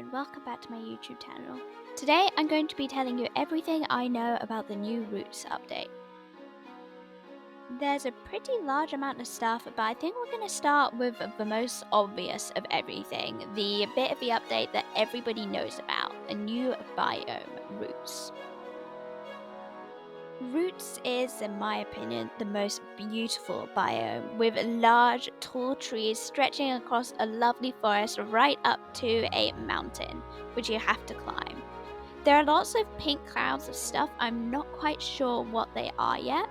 and welcome back to my YouTube channel. Today I'm going to be telling you everything I know about the new Roots update. There's a pretty large amount of stuff, but I think we're going to start with the most obvious of everything, the bit of the update that everybody knows about, a new biome, Roots. Roots is, in my opinion, the most beautiful biome, with large, tall trees stretching across a lovely forest right up to a mountain, which you have to climb. There are lots of pink clouds of stuff, I'm not quite sure what they are yet,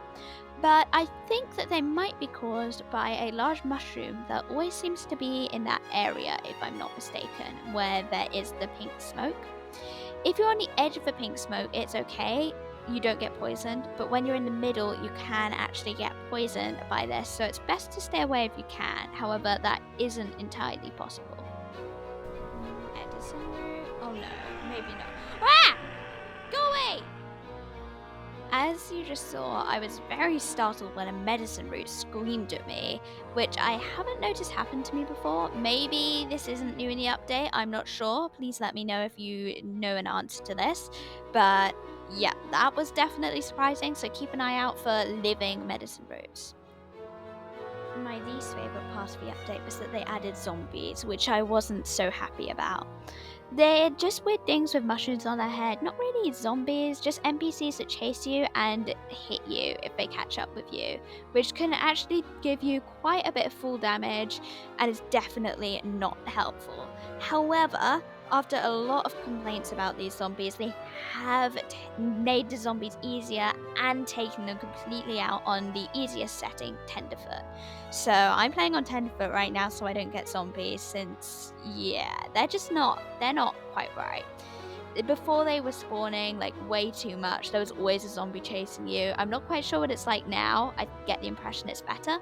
but I think that they might be caused by a large mushroom that always seems to be in that area, if I'm not mistaken, where there is the pink smoke. If you're on the edge of the pink smoke, it's okay. You don't get poisoned, but when you're in the middle, you can actually get poisoned by this, so it's best to stay away if you can. However, that isn't entirely possible. Edison root? Oh no, maybe not. Ah! Go away! As you just saw, I was very startled when a medicine root screamed at me, which I haven't noticed happened to me before. Maybe this isn't new in the update, I'm not sure. Please let me know if you know an answer to this. But yeah, that was definitely surprising, so keep an eye out for living medicine roots. My least favourite part of the update was that they added zombies, which I wasn't so happy about. They're just weird things with mushrooms on their head, not really zombies, just NPCs that chase you and hit you if they catch up with you, which can actually give you quite a bit of full damage and is definitely not helpful. However, after a lot of complaints about these zombies, they have made the zombies easier and taken them completely out on the easiest setting, Tenderfoot. So I'm playing on Tenderfoot right now so I don't get zombies since, yeah, they're not quite right. Before they were spawning like way too much, there was always a zombie chasing you. I'm not quite sure what it's like now. I get the impression it's better.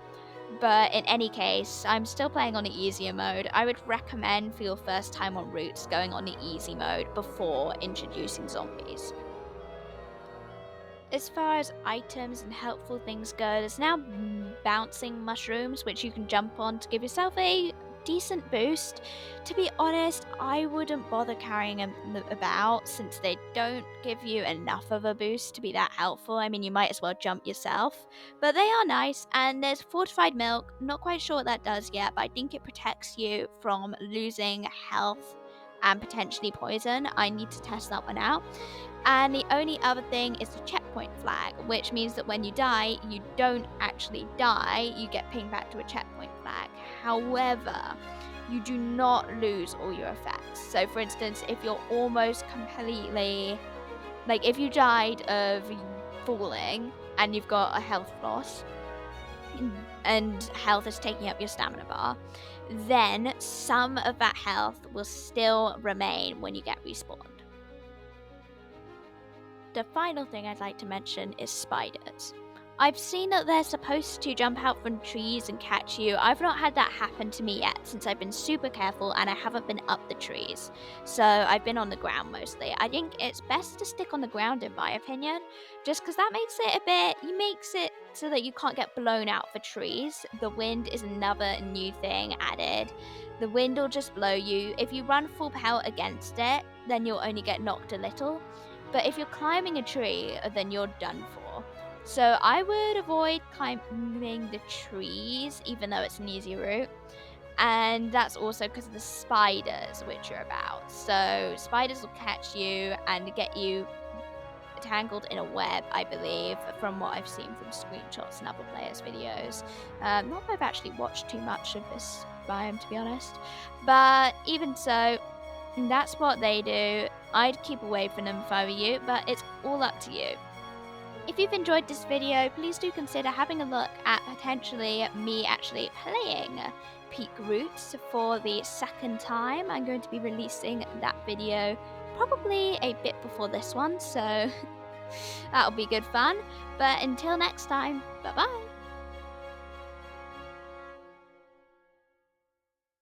But in any case, I'm still playing on the easier mode. I would recommend for your first time on Roots going on the easy mode before introducing zombies. As far as items and helpful things go, there's now bouncing mushrooms which you can jump on to give yourself a decent boost. To be honest, I wouldn't bother carrying them about since they don't give you enough of a boost to be that helpful. I mean, you might as well jump yourself, but they are nice. And there's fortified milk, not quite sure what that does yet, but I think it protects you from losing health and potentially poison. I need to test that one out. And the only other thing is the checkpoint flag, which means that when you die, you don't actually die, you get pinged back to a checkpoint flag. However, you do not lose all your effects. So for instance, if you're almost completely, like if you died of falling and you've got a health loss, and health is taking up your stamina bar, then some of that health will still remain when you get respawned. The final thing I'd like to mention is spiders. I've seen that they're supposed to jump out from trees and catch you. I've not had that happen to me yet since I've been super careful and I haven't been up the trees. So I've been on the ground mostly. I think it's best to stick on the ground in my opinion, just because that makes it so that you can't get blown out for trees. The wind is another new thing added. The wind will just blow you. If you run full pelt against it, then you'll only get knocked a little. But if you're climbing a tree, then you're done for. So I would avoid climbing the trees, even though it's an easy route. And that's also because of the spiders which are about. So spiders will catch you and get you tangled in a web, I believe, from what I've seen from screenshots and other players' videos. Not that I've actually watched too much of this biome, to be honest. But even so, that's what they do. I'd keep away from them if I were you, but it's all up to you. If you've enjoyed this video, please do consider having a look at potentially me actually playing Peak Roots for the second time. I'm going to be releasing that video probably a bit before this one, so that'll be good fun. But until next time, bye bye!